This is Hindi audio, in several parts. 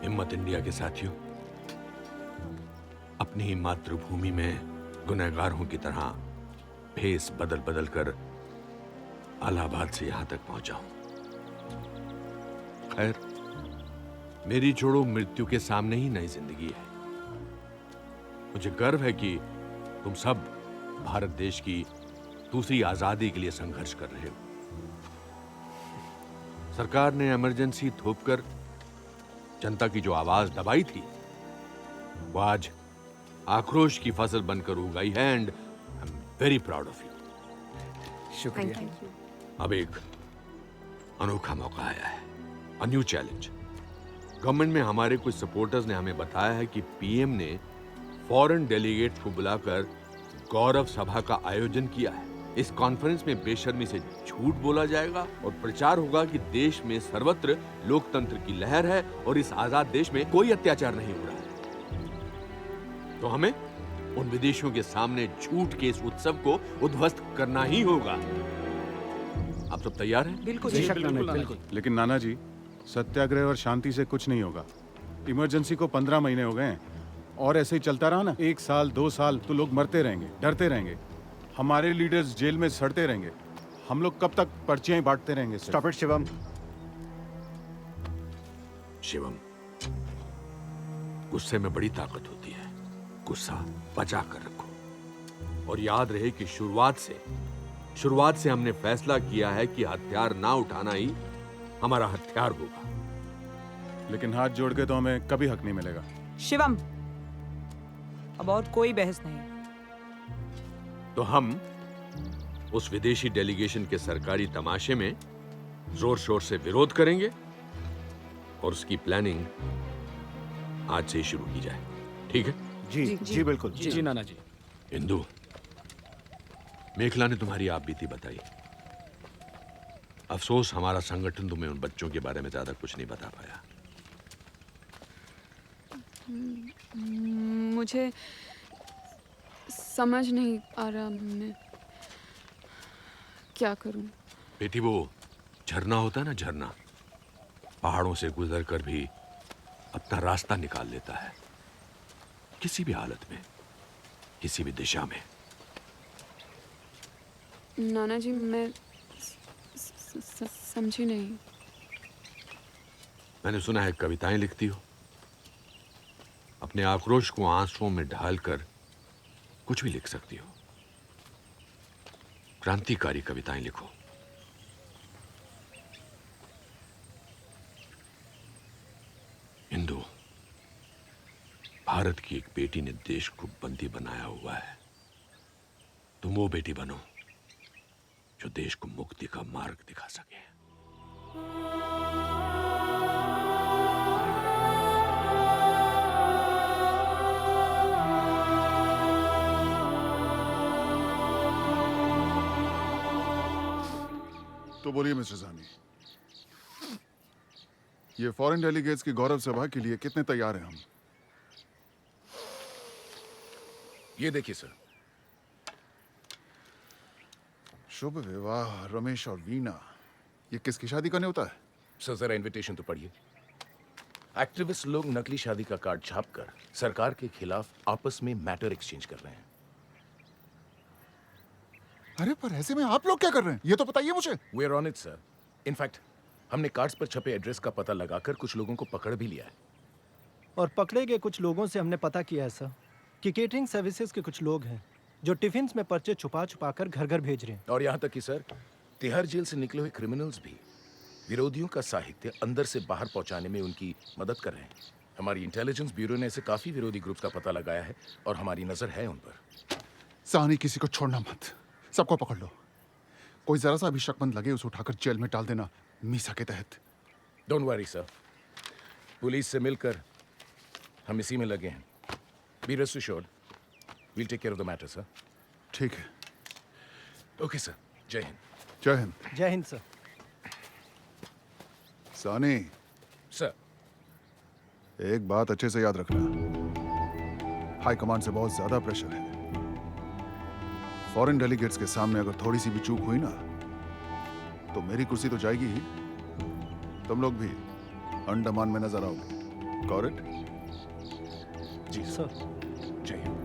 हिम्मत इंडिया के साथियों, अपनी ही मातृभूमि में गुनहगारों की तरह भेस बदल बदल कर इलाहाबाद से यहां तक पहुंचा हूं। खैर, मेरी छोड़ो मृत्यु के सामने ही नई जिंदगी है। मुझे गर्व है कि तुम सब भारत देश की दूसरी आजादी के लिए संघर्ष कर रहे हो। सरकार ने इमरजेंसी थोपकर जनता की जो आवाज दबाई थी, वो आज आक्रोश की फसल बनकर उगाई है and I am very proud of you. शुक्रिया। अब एक अनोखा मौका आया है, अ न्यू चैलेंज। गवर्नमेंट में हमारे कुछ सपोर्टर्स ने हमें बताया है कि पीएम ने फॉरेन डेलीगेट्स को बुलाकर गौरव सभा का आयोजन किया है। इस कॉन्फ्रेंस में बेशर्मी से झूठ बोला जाएगा और प्रचार होगा कि देश में सर्वत्र लोकतंत्र की लहर है और इस आजाद देश में कोई अत्याचार नहीं हो रहा है। तो हमें उन विदेशियों के सामने झूठ के इस उत्सव को उद्ध्वस्त करना ही होगा। आप सब तैयार हैं? बिल्कुल बिल्कुल। लेकिन नाना जी, सत्याग्रह और शांति से कुछ नहीं होगा। इमरजेंसी को 15 महीने हो गए हैं और ऐसे ही चलता रहा ना, 1 साल 2 साल तो लोग मरते रहेंगे, डरते रहेंगे, हमारे लीडर्स जेल में सड़ते रहेंगे, हम लोग कब तक पर्चियां बांटते रहेंगे? Stop it Shivam. शिवम, गुस्से में बड़ी ताकत होती है। गुस्सा बचा कर रखो और याद रहे कि शुरुआत से हमने फैसला किया है कि हथियार ना उठाना ही हमारा हथियार होगा। लेकिन हाथ जोड़ के तो हमें कभी हक नहीं मिलेगा। शिवम, अब और कोई बहस नहीं। तो हम उस विदेशी डेलीगेशन के सरकारी तमाशे में जोर शोर से विरोध करेंगे और उसकी प्लानिंग आज से ही शुरू की जाए। ठीक है? जी बिल्कुल। जी नाना जी। इंदु, मेखला ने तुम्हारी आप बीती बताई। अफसोस हमारा संगठन तुम्हें उन बच्चों के बारे में ज्यादा कुछ नहीं बता पाया। मुझे समझ नहीं आ रहा मैं क्या करूं। बेटी, वो झरना होता है ना, झरना पहाड़ों से गुजर कर भी अपना रास्ता निकाल लेता है, किसी भी हालत में, किसी भी दिशा में। नाना जी, मैं समझी नहीं। मैंने सुना है कविताएं लिखती हो। अपने आक्रोश को आंसुओं में ढालकर कुछ भी लिख सकती हो। क्रांतिकारी कविताएं लिखो। इंदु, भारत की एक बेटी ने देश को बंदी बनाया हुआ है। तुम वो बेटी बनो जो देश को मुक्ति का मार्ग दिखा सके। तो बोलिए मिस्टर सानी, ये फॉरेन डेलीगेट्स की गौरव सभा के लिए कितने तैयार हैं हम? ये देखिए सर। शुभ विवाह रमेश और वीणा, ये किसकी शादी का न्योता है? सर जरा इनविटेशन तो पढ़िए। एक्टिविस्ट लोग नकली शादी का कार्ड छापकर सरकार के खिलाफ आपस में मैटर एक्सचेंज कर रहे हैं। अरे पर ऐसे में आप लोग क्या कर रहे हैं, ये तो बताइए मुझे। We are on it sir. In fact हमने कार्ड्स पर छपे एड्रेस का पता लगाकर कुछ लोगों को पकड़ भी लिया है। और पकड़े गए कुछ लोगों से हमने पता किया है सर कि केटरिंग सर्विसेज के कुछ लोग हैं जो टिफिन्स में पर्चे छुपा छुपा कर घर घर भेज रहे हैं। और यहाँ तक कि सर, तिहाड़ जेल से निकले हुए क्रिमिनल्स भी विरोधियों का साहित्य अंदर से बाहर पहुंचाने में उनकी मदद कर रहे हैं। हमारी इंटेलिजेंस ब्यूरो ने ऐसे काफी विरोधी ग्रुप्स का पता लगाया है और हमारी नजर है उन पर। सानी, किसी को छोड़ना मत, सबको पकड़ लो। कोई जरा सा भी शकमंद लगे उसे उठाकर जेल में डाल देना, मीसा के तहत। डोंट वरी सर, पुलिस से मिलकर हम इसी में लगे हैं। Be rest assured, we'll take care of the matter sir. ठीक है। ओके सर, जय हिंद। जय हिंद। जय हिंद सर। सानी, सर, एक बात अच्छे से याद रखना, हाई कमांड से बहुत ज्यादा प्रेशर है। फॉरेन डेलीगेट्स के सामने अगर थोड़ी सी भी चूक हुई ना, तो मेरी कुर्सी तो जाएगी ही, तुम लोग भी अंडमान में नजर आओगे। Got it? जी सर जय हिंद।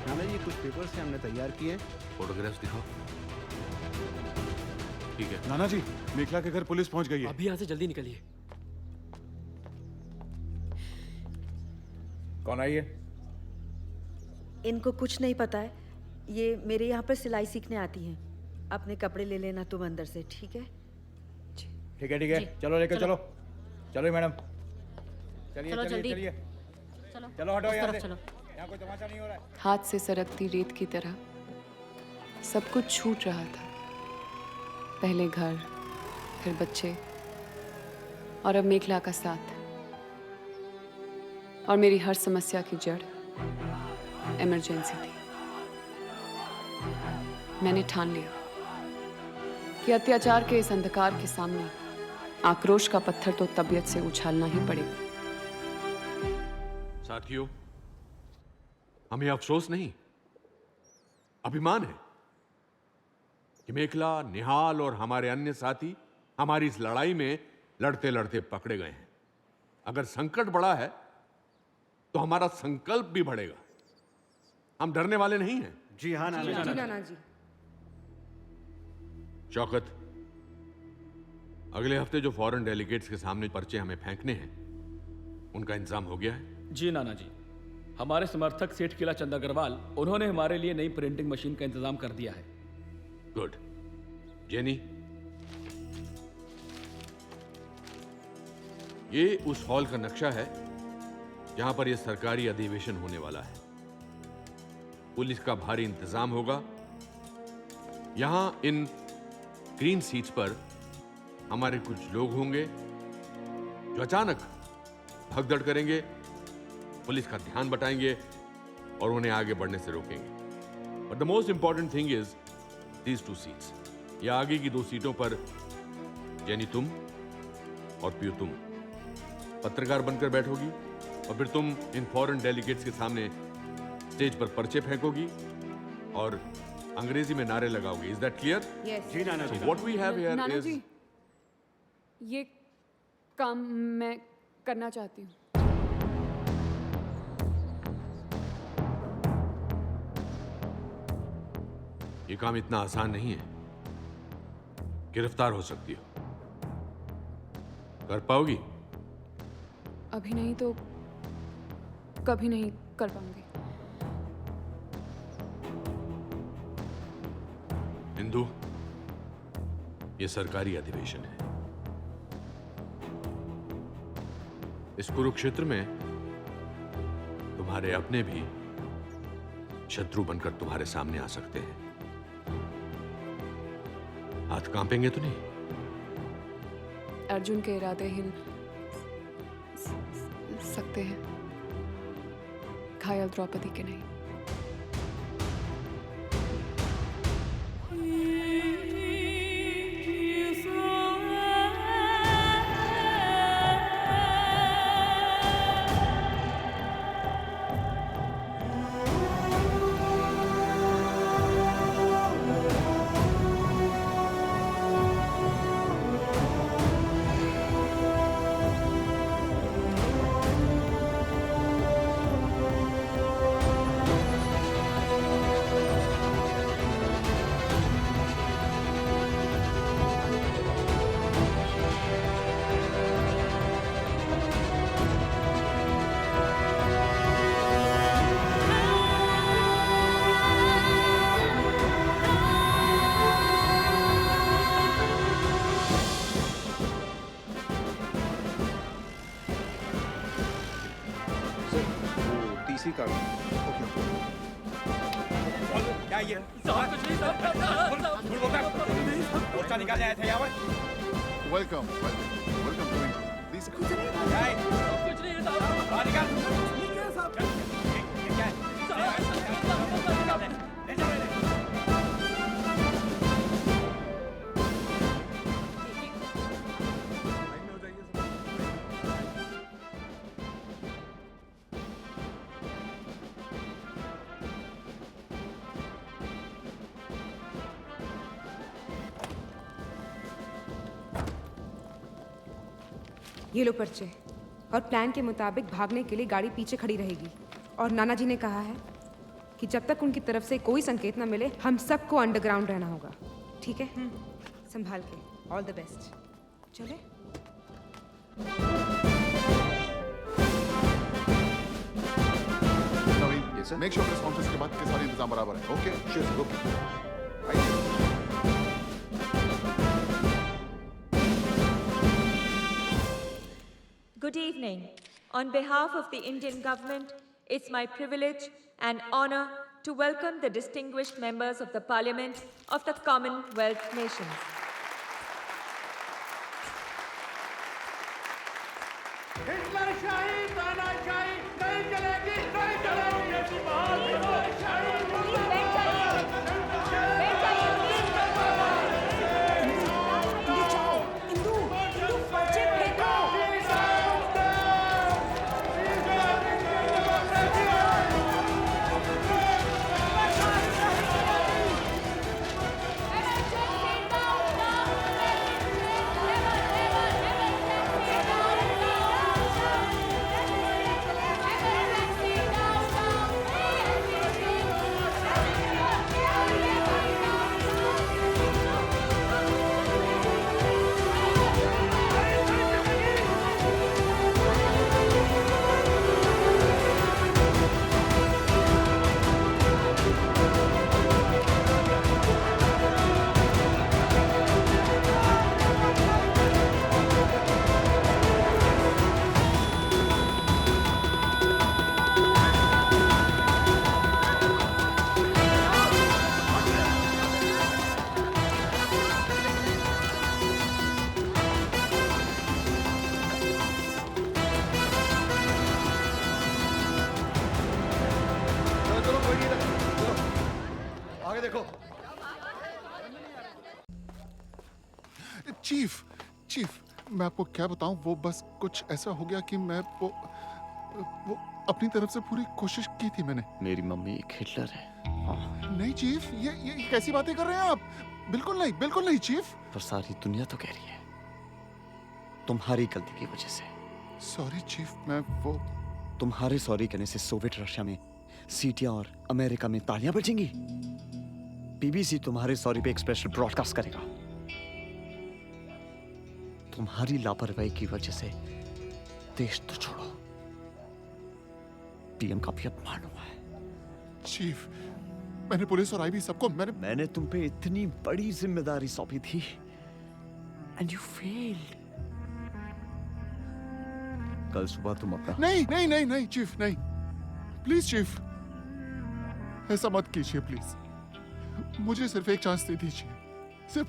नाना जी कुछ पेपर से हमने तैयार किए हैं। फोटोग्राफ्स दिखाओ। ठीक है। नाना जी, मेखला के घर पुलिस पहुंच गई है। अभी यहाँ से जल्दी निकलिए। कौन आई है? इनको कुछ नहीं पता है। ये मेरे यहाँ पर सिलाई सीखने आती हैं। अपने कपड़े ले लेना तुम अंदर से, ठीक है? ठीक है चलो लेकर चलो चलो मैडम चलिए चलो, चलिए जल्दी। चलिए चलो चलो हटो उस यहाँ तरफ से। चलो। यहाँ कोई तमाशा नहीं हो रहा है। हाथ से सरकती रेत की तरह सब कुछ छूट रहा था। पहले घर, फिर बच्चे और अब मेखला का साथ। और मेरी हर समस्या की जड़ इमरजेंसी थी। मैंने ठान लिया कि अत्याचार के इस अंधकार के सामने आक्रोश का पत्थर तो तबीयत से उछालना ही पड़ेगा। साथियों, हमें अफसोस नहीं, अभिमान है कि मेखला, निहाल और हमारे अन्य साथी हमारी इस लड़ाई में लड़ते लड़ते पकड़े गए हैं। अगर संकट बड़ा है तो हमारा संकल्प भी बढ़ेगा। हम डरने वाले नहीं हैं। जी हाँ नाना जी। नाना जी। शौकत, अगले हफ्ते जो फॉरेन डेलीगेट्स के सामने पर्चे हमें फेंकने हैं, उनका इंतजाम हो गया है? जी नाना जी, हमारे समर्थक सेठ किला चंद अग्रवाल, उन्होंने हमारे लिए नई प्रिंटिंग मशीन का इंतजाम कर दिया है। गुड। जेनी, ये उस हॉल का नक्शा है जहां पर यह सरकारी अधिवेशन होने वाला है। पुलिस का भारी इंतजाम होगा। यहां इन ग्रीन सीट्स पर हमारे कुछ लोग होंगे जो अचानक भगदड़ करेंगे, पुलिस का ध्यान बटाएंगे और उन्हें आगे बढ़ने से रोकेंगे। But the most important thing is these two seats. या आगे की 2 सीटों पर जेनी तुम और पियू तुम पत्रकार बनकर बैठोगी और फिर तुम इन फॉरेन डेलीगेट्स के सामने स्टेज पर पर्चे फेंकोगी और अंग्रेजी में नारे लगाओगी। Is that clear? यस। जी Nana ji. What we have here Nana is जी, ये काम मैं करना चाहती हूँ। ये काम इतना आसान नहीं है। गिरफ्तार हो सकती हो। कर पाओगी? अभी नहीं तो कभी नहीं कर पाऊंगी। हिंदू, ये सरकारी अधिवेशन है। इस कुरुक्षेत्र में तुम्हारे अपने भी शत्रु बनकर तुम्हारे सामने आ सकते हैं। हाथ कांपेंगे तो नहीं? अर्जुन के इरादे हिल सकते हैं, घायल द्रौपदी के नहीं। कार्ड। क्या ये मोर्चा निकालने आए थे यहाँ पर? Welcome welcome to India. Please बाहर निकाल। ये क्या है? ले जाओ इन्हें। ये लो पर्चे और प्लान के मुताबिक भागने के लिए गाड़ी पीछे खड़ी रहेगी। और नाना जी ने कहा है कि जब तक उनकी तरफ से कोई संकेत ना मिले हम सबको अंडरग्राउंड रहना होगा। ठीक है? संभाल के। All the best. चले? नवीन, मेक श्योर प्रेस कॉन्फ्रेंस के बाद के सारे इंतजाम बराबर है। Okay sure sir. Okay Good evening. On behalf of the Indian government, it's my privilege and honor to welcome the distinguished members of the Parliament of the Commonwealth nations. Chief chief मैं आपको क्या बताऊं, वो बस कुछ ऐसा हो गया कि मैं वो अपनी तरफ से पूरी कोशिश की थी मैंने। मेरी मम्मी एक हिटलर है। हाँ। नहीं चीफ, ये कैसी बातें कर रहे हैं आप? बिल्कुल नहीं चीफ। पर सारी दुनिया तो कह रही है तुम्हारी गलती की वजह से। सॉरी चीफ, मैं वो तुम्हारे सॉरी कहने से सोवियत रशिया में सीटियां और अमेरिका में तालियां बजेंगी। बीबीसी तुम्हारे सॉरी पे एक्सप्रेशन ब्रॉडकास्ट करेगा। तुम्हारी लापरवाही की वजह से देश तो छोड़ो, पीएम का भी अपमान हुआ है। चीफ, मैंने पुलिस और आईबी सबको मैंने तुम पे इतनी बड़ी जिम्मेदारी सौंपी थी एंड यू फेल्ड। कल सुबह तुम अपना नहीं चीफ, नहीं प्लीज चीफ, ऐसा मत कीजिए प्लीज। मुझे सिर्फ एक चांस दे दीजिए, सिर्फ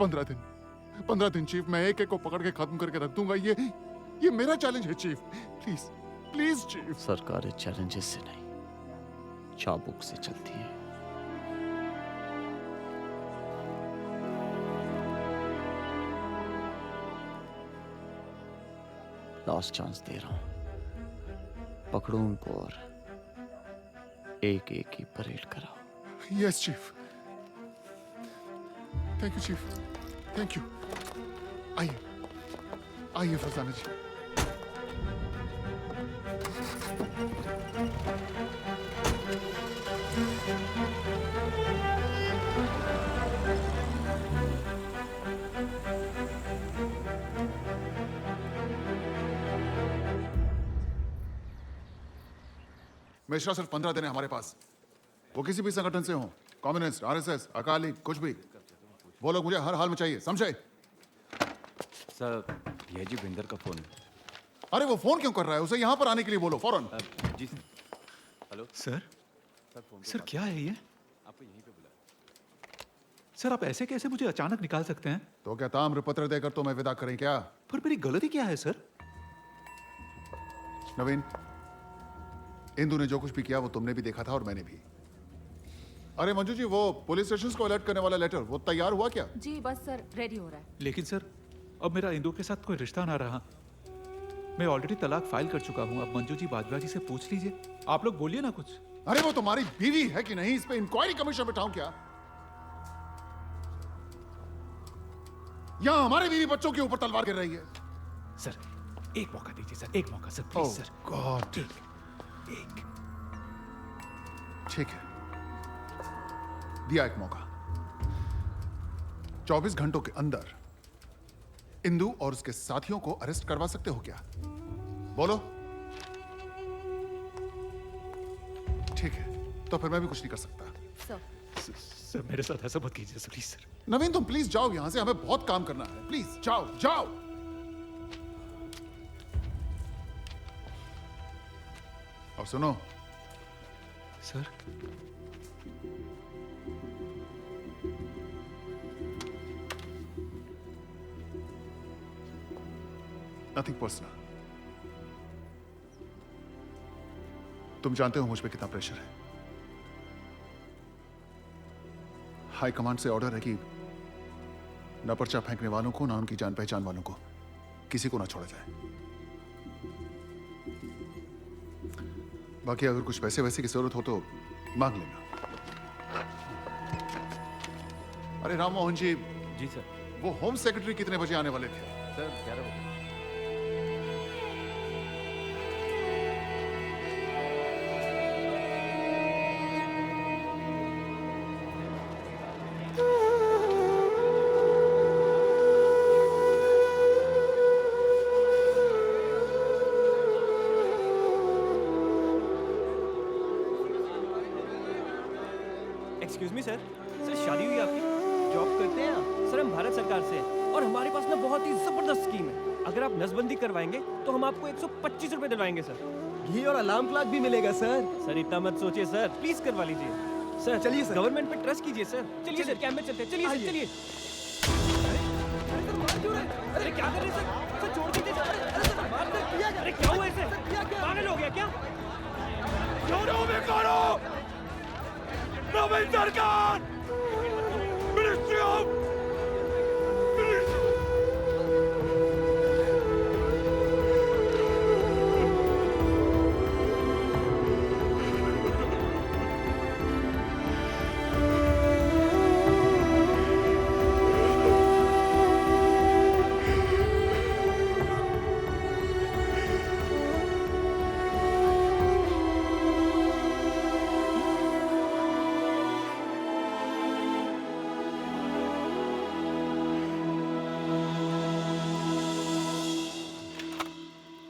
15 दिन चीफ। मैं एक को पकड़ के खत्म करके रख दूंगा। ये मेरा चैलेंज है चीफ। Please chief. सरकारें चैलेंजेस से नहीं, चाबुक से चलती है। लास्ट चांस दे रहा हूं, पकड़ो उनको और एक एक की परेड कराओ। Yes chief. Thank you chief, thank you. आइए फरजाना जी। मिश्रा सिर्फ 15 दिन है हमारे पास। वो किसी भी संगठन से हो, कम्युनिस्ट, आरएसएस, अकाली, कुछ भी, वो लोग मुझे हर हाल में चाहिए, समझे? सर, यह जी बिंदर का फोन। अरे वो फोन क्यों कर रहा है? उसे यहाँ पर आने के लिए बोलो फौरन। जी। हेलो। हेलो सर सर क्या है ये? आपको यहीं पे बुला। सर आप ऐसे कैसे मुझे अचानक निकाल सकते हैं? तो क्या ताम्रपत्र देकर तो मैं विदा करें क्या? पर मेरी गलती क्या है सर? नवीन, इंदु ने जो कुछ भी किया वो तुमने भी देखा था और मैंने भी। अरे मंजू जी, वो पुलिस स्टेशन को अलर्ट करने वाला लेटर वो तैयार हुआ क्या? जी बस सर, रेडी हो रहा है। लेकिन सर अब मेरा इंदु के साथ कोई रिश्ता ना रहा। मैं ऑलरेडी तलाक फाइल कर चुका हूँ। अब मंजू जी बाजवा जी से पूछ लीजिए। आप लोग बोलिए ना कुछ। अरे वो तुम्हारी बीवी है कि नहीं, इस पे इंक्वायरी कमीशन बिठाऊं क्या? यहां हमारे बीवी बच्चों के ऊपर तलवार गिर रही है। सर एक मौका दीजिए सर, एक मौका सर, प्लीज सर। गॉड, एक ठीक है, दिया एक मौका। 24 घंटों के अंदर इंदु और उसके साथियों को अरेस्ट करवा सकते हो क्या? बोलो। ठीक है, तो फिर मैं भी कुछ नहीं कर सकता। सर मेरे साथ ऐसा मत कीजिए सर, प्लीज सर। नवीन तुम प्लीज जाओ यहां से, हमें बहुत काम करना है। प्लीज जाओ जाओ। और सुनो सर, नथिंग पर्सनल। तुम जानते हो मुझ पे कितना प्रेशर है। हाई कमांड से ऑर्डर है कि न पर्चा फेंकने वालों को, ना उनकी जान पहचान वालों को, किसी को ना छोड़ा जाए। बाकी अगर कुछ पैसे वैसे की जरूरत हो तो मांग लेना। अरे राम मोहन जी। जी सर। वो होम सेक्रेटरी कितने बजे आने वाले थे? सर 11 बजे। एक्सक्यूज मी सर, शादी हुई आपकी? जॉब करते हैं आप? सर हम भारत सरकार से हैं और हमारे पास ना बहुत ही जबरदस्त स्कीम है। अगर आप नसबंदी करवाएंगे तो हम आपको 125 रुपए दिलवाएंगे सर। घी और अलार्म क्लॉक भी मिलेगा सर। सर इतना मत सोचिए सर, प्लीज करवा लीजिए सर। चलिए सर, गवर्नमेंट पे ट्रस्ट कीजिए सर। चलिए सर, कैंप में चलते हैं। चलिए सर, चलिए। अरे क्या कर रहे हैं सर? सर छोड़ दीजिए सर। अरे सर मार दे। अरे क्या हुआ इसे? पागल हो गया क्या? क्यों में करो? नवीन सरकार, मिनिस्ट्री ऑफ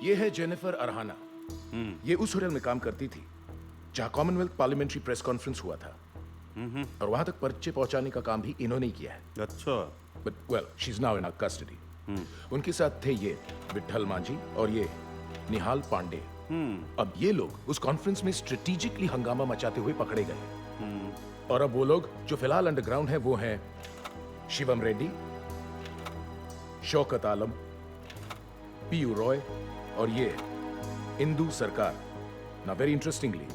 ये है जेनिफर अरहाना। ये उस होटल में काम करती थी जहां कॉमनवेल्थ पार्लियामेंट्री प्रेस कॉन्फ्रेंस हुआ था, और वहां तक पर्चे पहुंचाने का काम भी इन्होंने ही किया है। अच्छा। But well, she is now in our custody. उनके साथ थे ये विठल मांझी और ये निहाल पांडे। अब ये लोग उस कॉन्फ्रेंस में स्ट्रेटेजिकली हंगामा मचाते हुए पकड़े गए, और अब वो लोग जो फिलहाल अंडरग्राउंड है वो हैं शिवम रेड्डी, शौकत आलम, पीयू रॉय और ये इंदु सरकार। ना वेरी इंटरेस्टिंगली,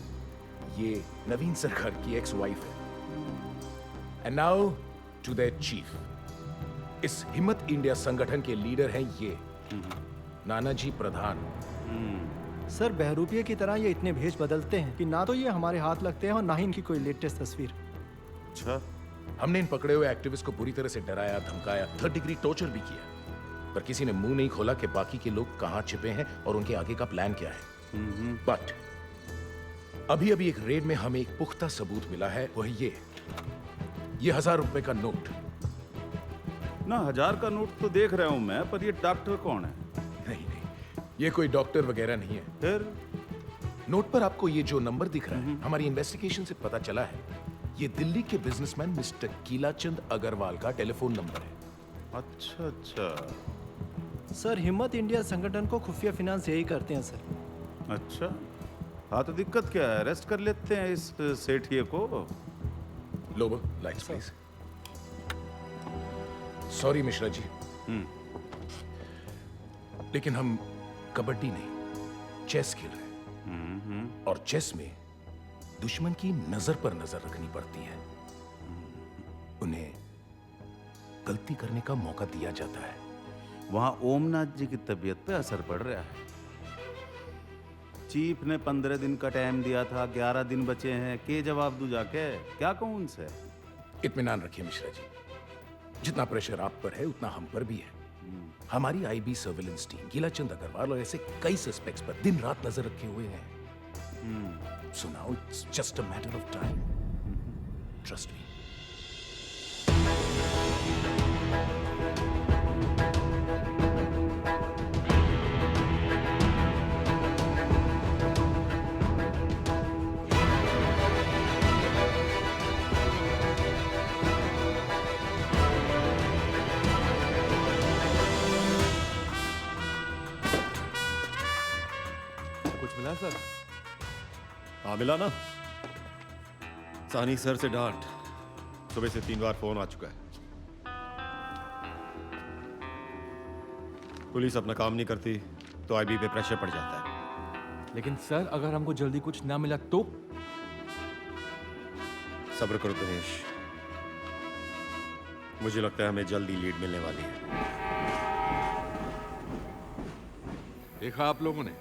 ये नवीन सरकार की एक्स वाइफ है। And now to their chief. इस हिम्मत इंडिया संगठन के लीडर हैं ये नानाजी प्रधान। सर बहरूपिये की तरह ये इतने भेष बदलते हैं कि ना तो ये हमारे हाथ लगते हैं और ना ही इनकी कोई लेटेस्ट तस्वीर। अच्छा। हमने इन पकड़े हुए एक्टिविस्ट को बुरी तरह से डराया, धमकाया, 3rd डिग्री टॉर्चर भी किया, पर किसी ने मुंह नहीं खोला कि बाकी के लोग कहां छिपे हैं और उनके आगे का प्लान क्या है। बट अभी अभी एक रेड में हमें एक पुख्ता सबूत मिला है, वो है ये 1000 रुपए का नोट। ना 1000 का नोट तो देख रहा हूं मैं, पर ये डॉक्टर कौन है? नहीं नहीं, ये कोई डॉक्टर वगैरह नहीं है। फिर नोट पर आपको ये जो नंबर दिख रहा है, हमारी इन्वेस्टिगेशन से पता चला है ये दिल्ली के बिजनेसमैन मिस्टर कीलाचंद अग्रवाल का टेलीफोन नंबर है। अच्छा अच्छा। सर हिम्मत इंडिया संगठन को खुफिया फिनांस यही करते हैं सर। अच्छा, हाँ तो दिक्कत क्या है, अरेस्ट कर लेते हैं इस सेठिए को। Lobo, lights please. Sorry Mishra ji, लेकिन हम कबड्डी नहीं, चेस खेल रहे हैं। और चेस में दुश्मन की नजर पर नजर रखनी पड़ती है, उन्हें गलती करने का मौका दिया जाता है। वहां ओमनाथ जी की तबीयत पे असर पड़ रहा है। चीफ ने 15 दिन का टाइम दिया था, 11 दिन बचे हैं। के जवाब दूं जाके, क्या कहूं उनसे? इत्मीनान रखिए मिश्रा जी, जितना प्रेशर आप पर है उतना हम पर भी है। हमारी आईबी सर्विलेंस टीम गिलाचंद अग्रवाल और ऐसे कई सस्पेक्ट्स पर दिन रात नजर रखे हुए हैं। So now it's just a matter of time, trust me. कुछ मिला सर? हाँ मिला ना। सानी सर से डांट, सुबह से 3 बार फोन आ चुका है। पुलिस अपना काम नहीं करती तो आईबी पे प्रेशर पड़ जाता है। लेकिन सर अगर हमको जल्दी कुछ ना मिला तो? सब्र करो दिनेश, मुझे लगता है हमें जल्दी लीड मिलने वाली है। देखा आप लोगों ने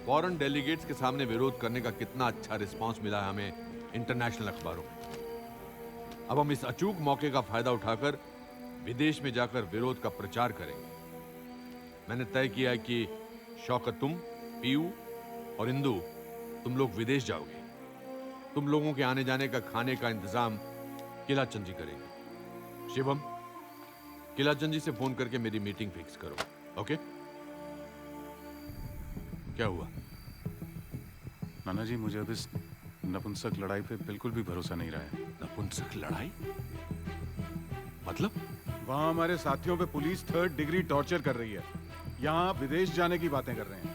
फॉरेन डेलीगेट्स के सामने विरोध करने का कितना अच्छा रिस्पांस मिला है हमें इंटरनेशनल अखबारों में। अब हम इस अचूक मौके का फायदा उठाकर विदेश में जाकर विरोध का प्रचार करेंगे। मैंने तय किया है कि शौकत, तुम, पीयू और इंदु, तुम लोग विदेश जाओगे। तुम लोगों के आने जाने का खाने का इंतजाम किलाचंद जी करेंगे। शिवम, किलाचंद जी से फोन करके मेरी मीटिंग फिक्स करो। ओके? क्या हुआ? नाना जी, मुझे अब इस नपुंसक लड़ाई पे बिल्कुल भी भरोसा नहीं रहा है। नपुंसक लड़ाई मतलब? वहाँ हमारे साथियों पे पुलिस 3rd डिग्री टॉर्चर कर रही है। यहाँ विदेश जाने की बातें कर रहे हैं,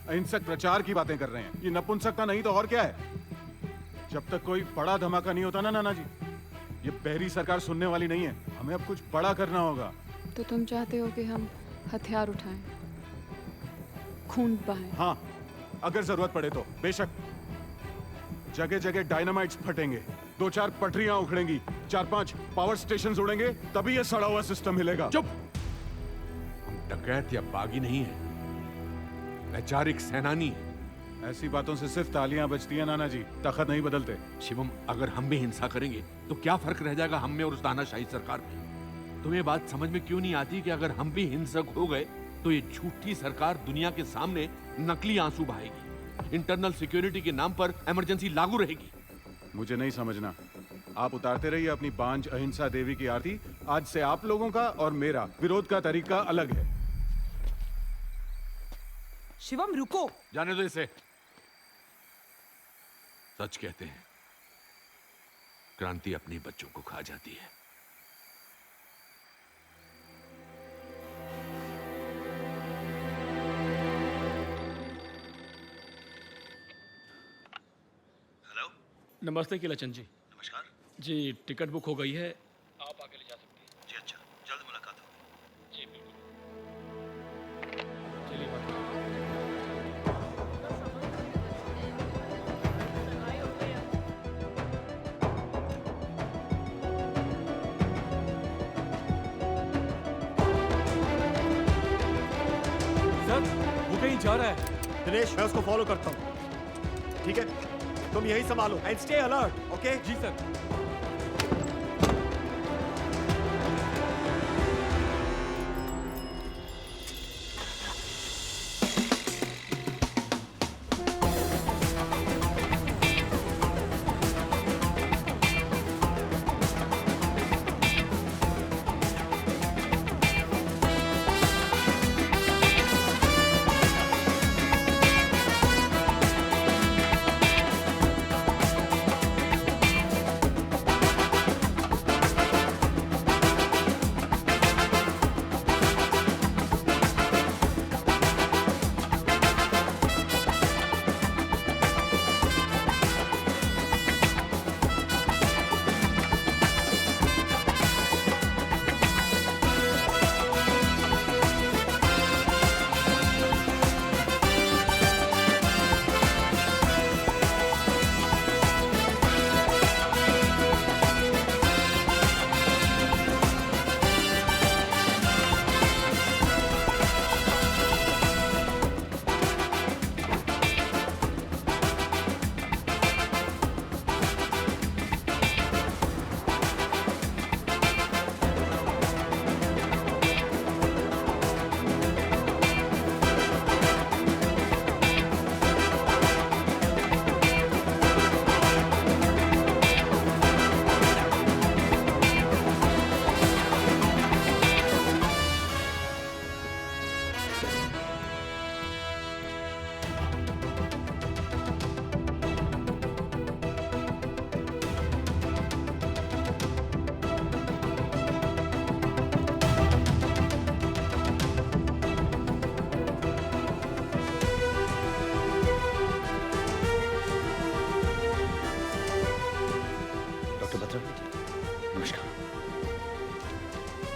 अहिंसक प्रचार की बातें कर रहे हैं। ये नपुंसकता नहीं तो और क्या है? जब तक कोई बड़ा धमाका नहीं होता ना नाना जी, ये बहरी सरकार सुनने वाली नहीं है। हमें अब कुछ बड़ा करना होगा। तो तुम चाहते हो कि हम हथियार उठाएं, खून बहाएं? हाँ, अगर जरूरत पड़े तो बेशक। जगह जगह डायनामाइट्स फटेंगे, 2-4 पटरियां उखड़ेंगी, 4-5 पावर स्टेशंस उड़ेंगे, तभी ये सड़ा हुआ सिस्टम हिलेगा। चुप! हम डकैत या बागी नहीं है, वैचारिक सेनानी है। ऐसी बातों से सिर्फ तालियां बजती हैं नाना जी, तखत नहीं बदलते। शिवम, अगर हम भी हिंसा करेंगे तो क्या फर्क रह जाएगा हम में और उस तानाशाही सरकार में? तुम्हें बात समझ में क्यों नहीं आती कि अगर हम भी हिंसक हो गए तो ये झूठी सरकार दुनिया के सामने नकली आंसू बहाएगी, इंटरनल सिक्योरिटी के नाम पर इमरजेंसी लागू रहेगी। मुझे नहीं समझना, आप उतारते रहिए अपनी बांझ अहिंसा देवी की आरती। आज से आप लोगों का और मेरा विरोध का तरीका अलग है। शिवम रुको, जाने दो इसे। सच कहते हैं, क्रांति अपने बच्चों को खा जाती है। नमस्ते किलाचंद जी। नमस्कार जी, टिकट बुक हो गई है, आप आगे ले जा सकते हैं। जी अच्छा, जल्द मुलाकात होगी। जी बिल्कुल, चलिए बात। सर वो कहीं जा रहा है। दिनेश, मैं उसको फॉलो करता हूँ। ठीक है, तुम यही संभालो एंड स्टे अलर्ट। ओके? जी सर।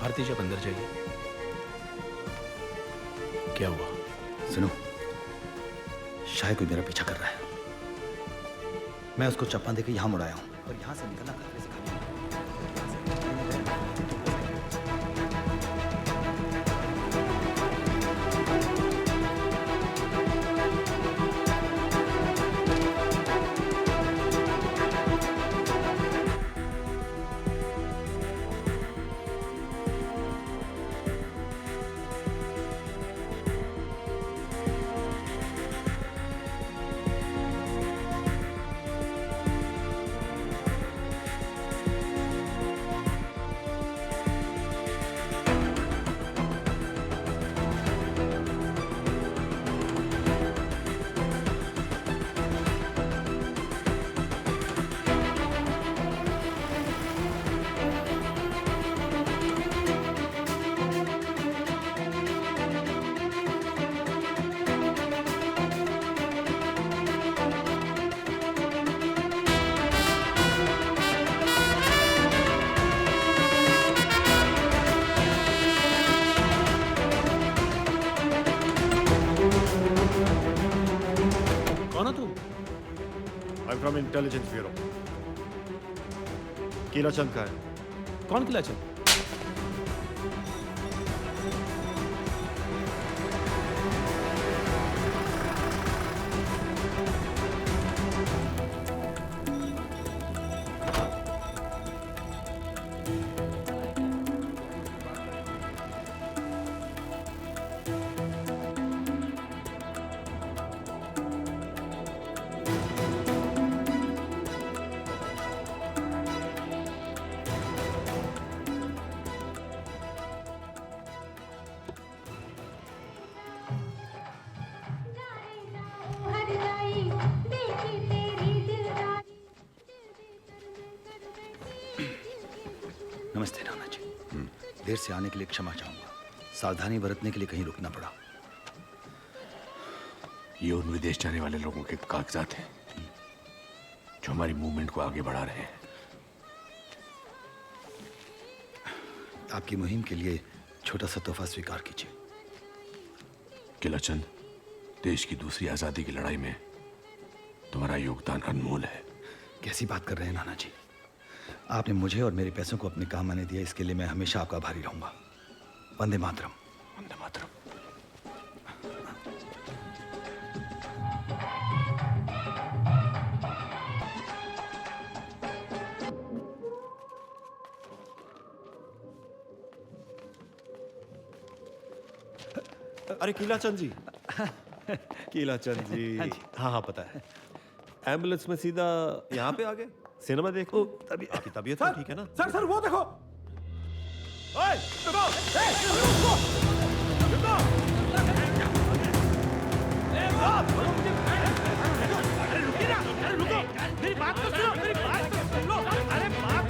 भारती जी, आप अंदर जाइए। क्या हुआ? सुनो, शायद कोई मेरा पीछा कर रहा है। मैं उसको चप्पा देकर यहाँ मुड़ाया हूँ और यहाँ से निकलना खतरे से खाली है। कौन हो तुम? I'm from Intelligence Bureau. कीला चंद का है। कौन किला चंद? नमस्ते नाना जी। देर से आने के लिए क्षमा चाहूंगा। सावधानी बरतने के लिए कहीं रुकना पड़ा। ये उन विदेश जाने वाले लोगों के कागजात हैं जो हमारी मूवमेंट को आगे बढ़ा रहे हैं। आपकी मुहिम के लिए छोटा सा तोहफा स्वीकार कीजिए। किलाचंद, देश की दूसरी आजादी की लड़ाई में तुम्हारा योगदान अनमोल है। कैसी बात कर रहे हैं नाना जी? आपने मुझे और मेरे पैसों को अपने काम आने दिया, इसके लिए मैं हमेशा आपका आभारी रहूंगा। वंदे मातरम। वंदे मातरम। अरे कीला चंद जी। कीला चंद जी। हाँ हाँ पता है। एम्बुलेंस में सीधा यहाँ पे आ गए। सिनेमा देखो। आपकी तबीयत तो ठीक है ना? सर सर वो देखो। ओए, रुको! रुको! अरे रुकिए ना! अरे रुको! मेरी बात तो सुनो! मेरी बात तो सुन लो! अरे बात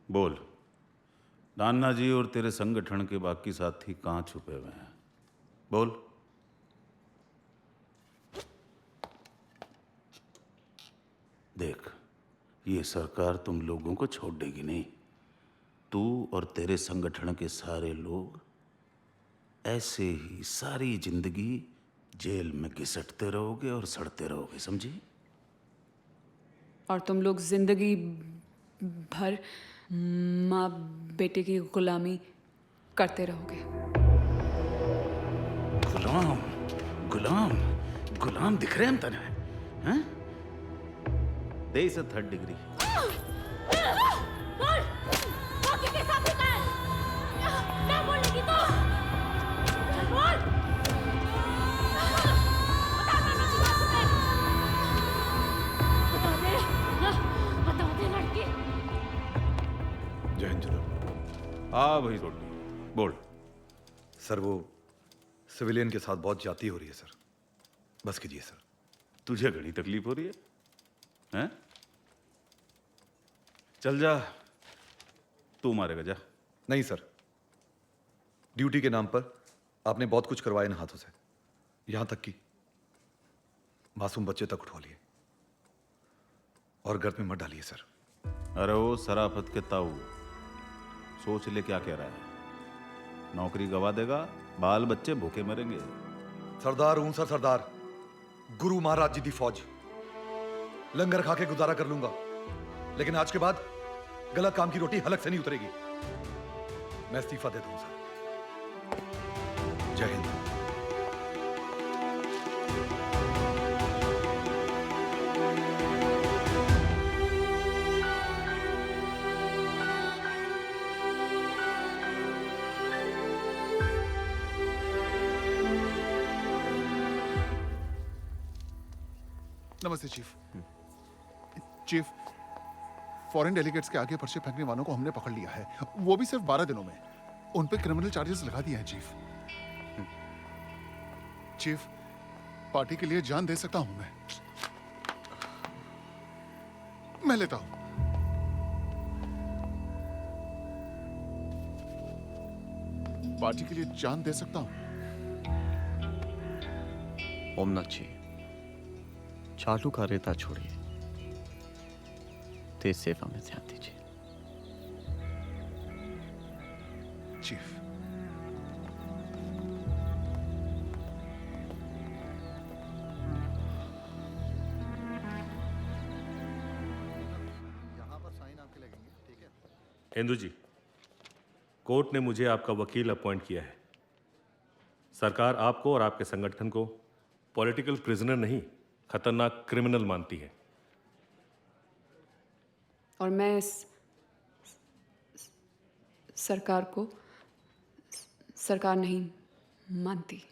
बोल, नाना जी और तेरे संगठन के बाकी साथी कहाँ छुपे हुए हैं? बोल। ये सरकार तुम लोगों को छोड़ देगी नहीं। तू और तेरे संगठन के सारे लोग ऐसे ही सारी जिंदगी जेल में घिसटते रहोगे और सड़ते रहोगे, समझी? और तुम लोग जिंदगी भर माँ बेटे की गुलामी करते रहोगे। गुलाम गुलाम गुलाम दिख रहे हैं हम तने, हैं? दे इसे 3rd डिग्री। जय हिंद जनाब। हाँ वही रोटी बोल। सर वो सिविलियन के साथ बहुत ज्यादती हो रही है सर, बस कीजिए सर। तुझे घड़ी तकलीफ हो रही है, हैं? चल जा, तू मारेगा जा। नहीं सर, ड्यूटी के नाम पर आपने बहुत कुछ करवाया इन हाथों से, यहां तक कि मासूम बच्चे तक उठवा लिए और गर्द में मत डालिए सर। अरे वो सराफत के ताऊ, सोच ले क्या कह रहा है। नौकरी गवा देगा, बाल बच्चे भूखे मरेंगे। सरदार हूं सर, सरदार, गुरु महाराज जी दी फौज, लंगर खा के गुजारा कर लूंगा, लेकिन आज के बाद गलत काम की रोटी हलक से नहीं उतरेगी। मैं इस्तीफा दे दूं सर। जय हिंद। नमस्ते चीफ। चीफ, फॉरेन डेलीगेट्स के आगे पर्चे फेंकने वालों को हमने पकड़ लिया है, वो भी सिर्फ 12 दिनों में। उन पे क्रिमिनल चार्जेस लगा दिए हैं चीफ। चीफ, पार्टी के लिए जान दे सकता हूं मैं लेता हूं। पार्टी के लिए जान दे सकता हूं। ओमनाथ जी, चालू का रेता छोड़िए, देश सेवा में ध्यान दीजिए। चीफ, यहाँ पर साइन आपके लगेंगे, ठीक है? इंदु जी, कोर्ट ने मुझे आपका वकील अपॉइंट किया है। सरकार आपको और आपके संगठन को पॉलिटिकल प्रिजनर नहीं, खतरनाक क्रिमिनल मानती है। और मैं इस सरकार को सरकार नहीं मानती।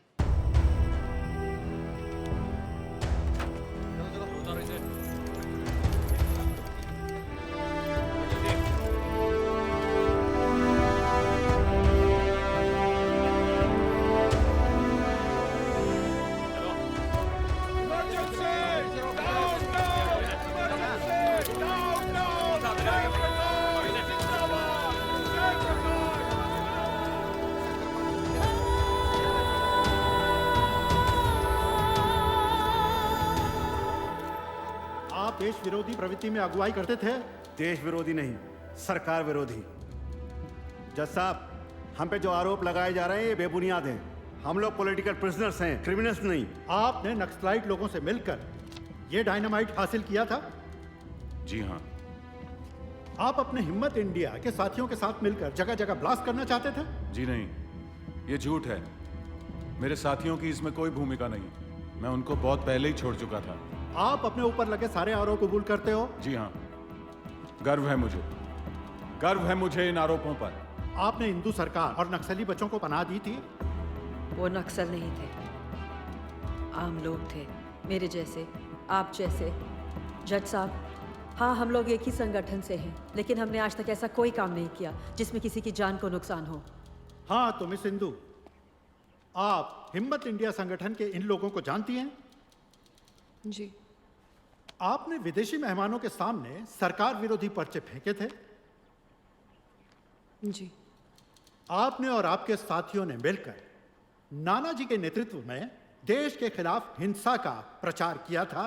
आप देश विरोधी प्रवृत्ति में अगुवाई करते थे। देश विरोधी नहीं, सरकार विरोधी। जज साहब, हम पे जो आरोप लगाए जा रहे हैं ये बेबुनियाद हैं। हम लोग पॉलिटिकल प्रिजनर्स हैं, क्रिमिनल्स नहीं। आपने नक्सलाइट लोगों से मिलकर ये डायनामाइट हासिल किया था? जी हाँ। आप अपने हिम्मत इंडिया के साथियों के साथ मिलकर जगह जगह ब्लास्ट करना चाहते थे? जी नहीं, ये झूठ है। मेरे साथियों की इसमें कोई भूमिका नहीं, मैं उनको बहुत पहले ही छोड़ चुका था। आप अपने ऊपर लगे सारे आरोप कबूल करते हो? जी हाँ, गर्व है मुझे, गर्व है मुझे इन आरोपों पर। आपने हिंदू सरकार और नक्सली बच्चों को पनाह दी थी? वो नक्सल नहीं थे, आम लोग थे, मेरे जैसे, आप जैसे। जज साहब, हाँ हम लोग एक ही संगठन से हैं, लेकिन हमने आज तक ऐसा कोई काम नहीं किया जिसमें किसी की जान को नुकसान हो। हाँ तो मिस सिंधु, आप हिम्मत इंडिया संगठन के इन लोगों को जानती हैं? जी। आपने विदेशी मेहमानों के सामने सरकार विरोधी पर्चे फेंके थे? जी। आपने और आपके साथियों ने मिलकर नाना जी के नेतृत्व में देश के खिलाफ हिंसा का प्रचार किया था।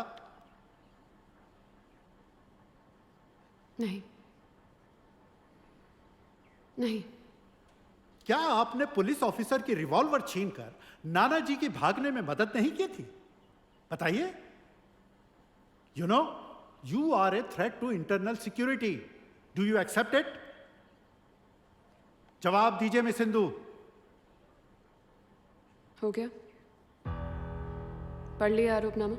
नहीं नहीं। क्या आपने पुलिस ऑफिसर की रिवॉल्वर छीनकर नाना जी की भागने में मदद नहीं की थी? बताइए। You know, you are a threat to internal security. Do you accept it? जवाब दीजिए मिस सिंधु। हो गया, पढ़ लिया आरोपनामा?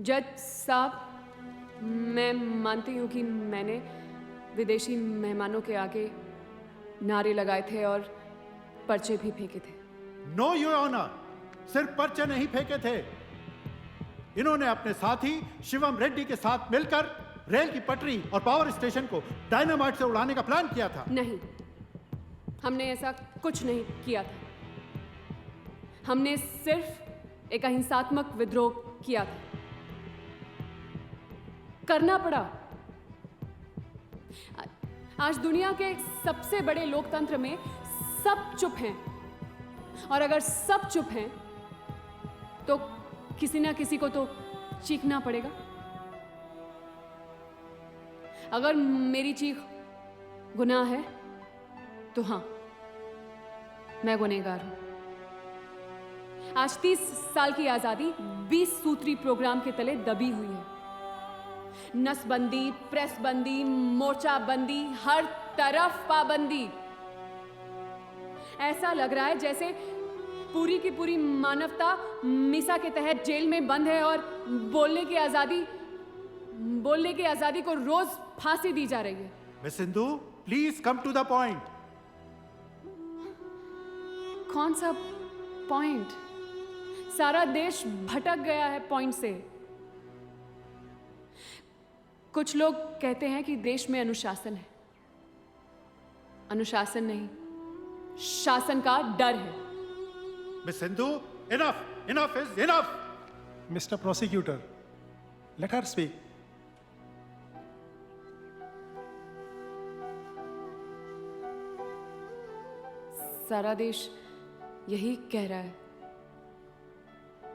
जज साहब, मैं मानती हूं कि मैंने विदेशी मेहमानों के आगे नारे लगाए थे और पर्चे भी फेंके थे। नो योर ऑनर, सिर्फ पर्चे नहीं फेंके थे। इन्होंने अपने साथी शिवम रेड्डी के साथ मिलकर रेल की पटरी और पावर स्टेशन को डायनामाइट से उड़ाने का प्लान किया था। नहीं, हमने ऐसा कुछ नहीं किया था। हमने सिर्फ एक अहिंसात्मक विद्रोह किया था। करना पड़ा। आज दुनिया के सबसे बड़े लोकतंत्र में सब चुप हैं, और अगर सब चुप हैं तो किसी ना किसी को तो चीखना पड़ेगा। अगर मेरी चीख गुनाह है तो हाँ, मैं गुनहगार हूं। आज 30 साल की आजादी 20 सूत्री प्रोग्राम के तले दबी हुई है। नसबंदी, प्रेस बंदी, मोर्चा बंदी, हर तरफ पाबंदी। ऐसा लग रहा है जैसे पूरी की पूरी मानवता मीसा के तहत जेल में बंद है और बोलने की आजादी को रोज फांसी दी जा रही है। Miss Sindhu, please come to the point. कौन सा पॉइंट? सारा देश भटक गया है पॉइंट से। कुछ लोग कहते हैं कि देश में अनुशासन है। अनुशासन नहीं, शासन का डर है। Miss Sindhu, enough, enough is enough. Mister prosecutor, let her speak. सारा देश यही कह रहा है,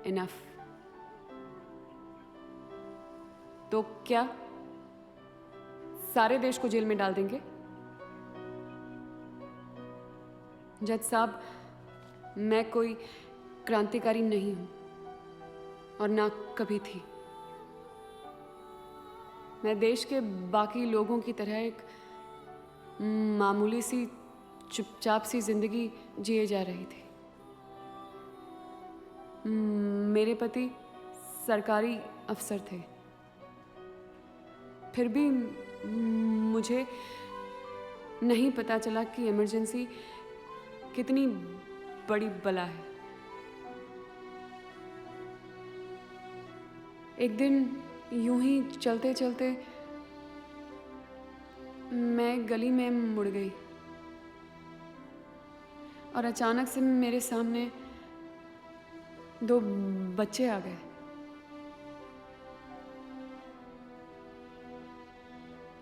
इनफ। तो क्या सारे देश को जेल में डाल देंगे? जज साहब, मैं कोई क्रांतिकारी नहीं हूं और ना कभी थी। मैं देश के बाकी लोगों की तरह एक मामूली सी चुपचाप सी जिंदगी जिए जा रही थी। मेरे पति सरकारी अफसर थे, फिर भी मुझे नहीं पता चला कि इमरजेंसी कितनी बड़ी बला है। एक दिन यूं ही चलते चलते मैं गली में मुड़ गई और अचानक से मेरे सामने 2 बच्चे आ गए।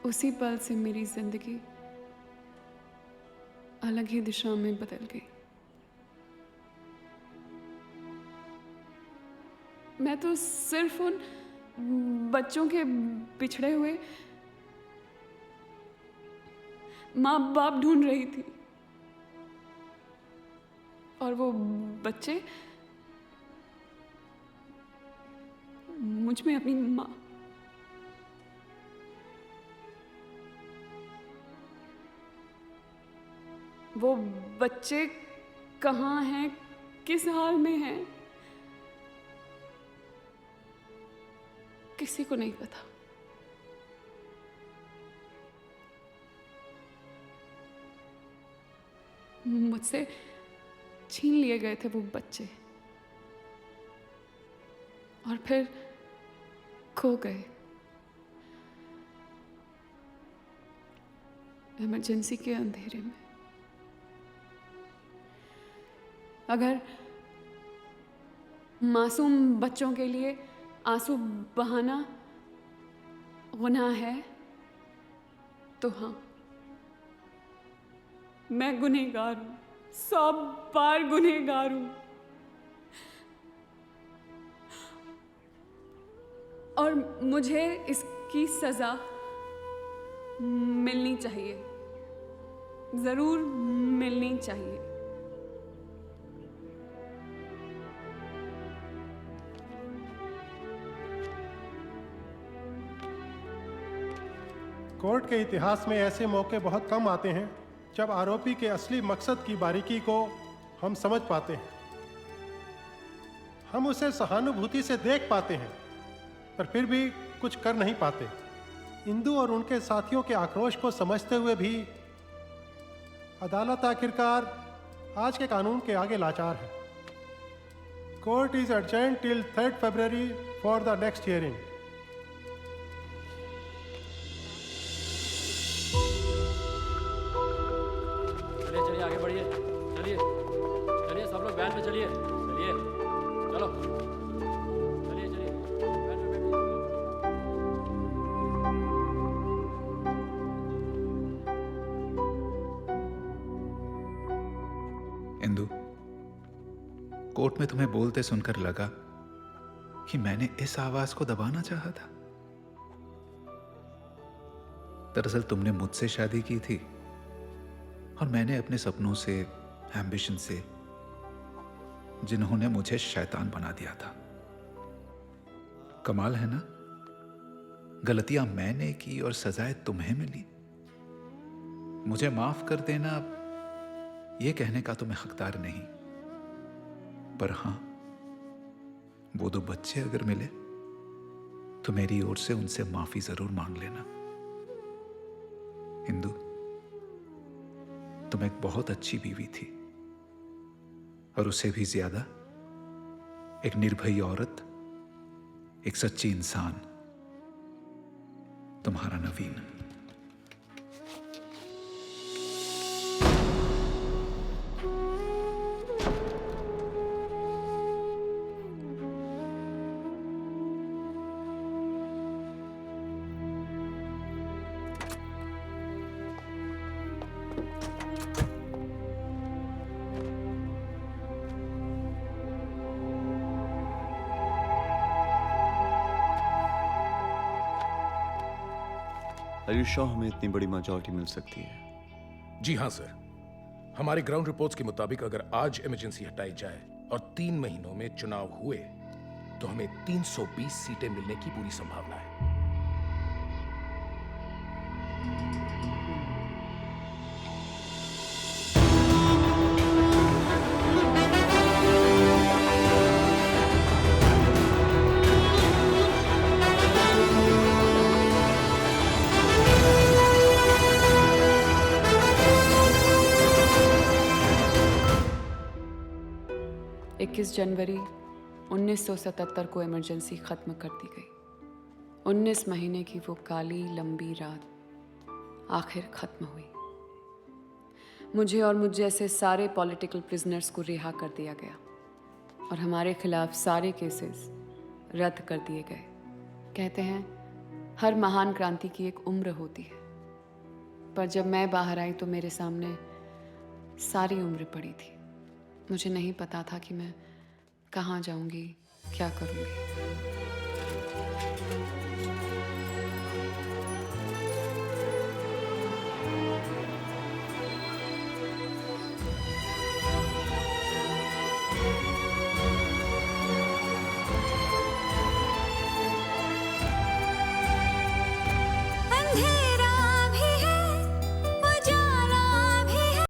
उसी पल से मेरी जिंदगी अलग ही दिशा में बदल गई। मैं तो सिर्फ उन बच्चों के बिछड़े हुए माँ बाप ढूंढ रही थी, और वो बच्चे मुझ में अपनी माँ। वो बच्चे कहाँ हैं, किस हाल में हैं, किसी को नहीं पता। मुझसे छीन लिए गए थे वो बच्चे और फिर खो गए इमरजेंसी के अंधेरे में। अगर मासूम बच्चों के लिए आंसू बहाना गुनाह है तो हाँ, मैं गुनहगार हूं, 100 बार गुनहगार हूं। और मुझे इस की सजा मिलनी चाहिए, जरूर मिलनी चाहिए। कोर्ट के इतिहास में ऐसे मौके बहुत कम आते हैं जब आरोपी के असली मकसद की बारीकी को हम समझ पाते हैं, हम उसे सहानुभूति से देख पाते हैं, पर फिर भी कुछ कर नहीं पाते। इंदु और उनके साथियों के आक्रोश को समझते हुए भी अदालत आखिरकार आज के कानून के आगे लाचार है। Court is adjourned till 3rd February for the next hearing. चलिए आगे बढ़िए, चलिए चलिए सब लोग वैन पे चलिए, चलिए चलो, चलिए चलिए वैन पे बैठिए। इंदु, कोर्ट में तुम्हें बोलते सुनकर लगा कि मैंने इस आवाज को दबाना चाहा था। दरअसल तुमने मुझसे शादी की थी और मैंने अपने सपनों से, एम्बिशन से, जिन्होंने मुझे शैतान बना दिया था। कमाल है ना, गलतियां मैंने की और सजाएं तुम्हें मिली। मुझे माफ कर देना, यह कहने का तो मैं हकदार नहीं, पर हां, वो दो बच्चे अगर मिले तो मेरी ओर से उनसे माफी जरूर मांग लेना। इंदु, तुम एक बहुत अच्छी बीवी थी, और उससे भी ज्यादा एक निर्भयी औरत, एक सच्ची इंसान, तुम्हारा नवीन। Are you sure हमें इतनी बड़ी मेजॉरिटी मिल सकती है? जी हाँ सर, हमारे ग्राउंड रिपोर्ट्स के मुताबिक अगर आज इमरजेंसी हटाई जाए और 3 महीनों में चुनाव हुए तो हमें 320 सीटें मिलने की पूरी संभावना है। जनवरी 1977 को इमरजेंसी खत्म कर दी गई। 19 महीने की वो काली लंबी रात आखिर खत्म हुई। मुझे और मुझ जैसे सारे पॉलिटिकल प्रिजनर्स को रिहा कर दिया गया और हमारे खिलाफ सारे केसेस रद्द कर दिए गए। कहते हैं हर महान क्रांति की एक उम्र होती है, पर जब मैं बाहर आई तो मेरे सामने सारी उम्र पड़ी थी। मुझे नहीं पता था कि मैं कहाँ जाऊंगी, क्या करूंगी।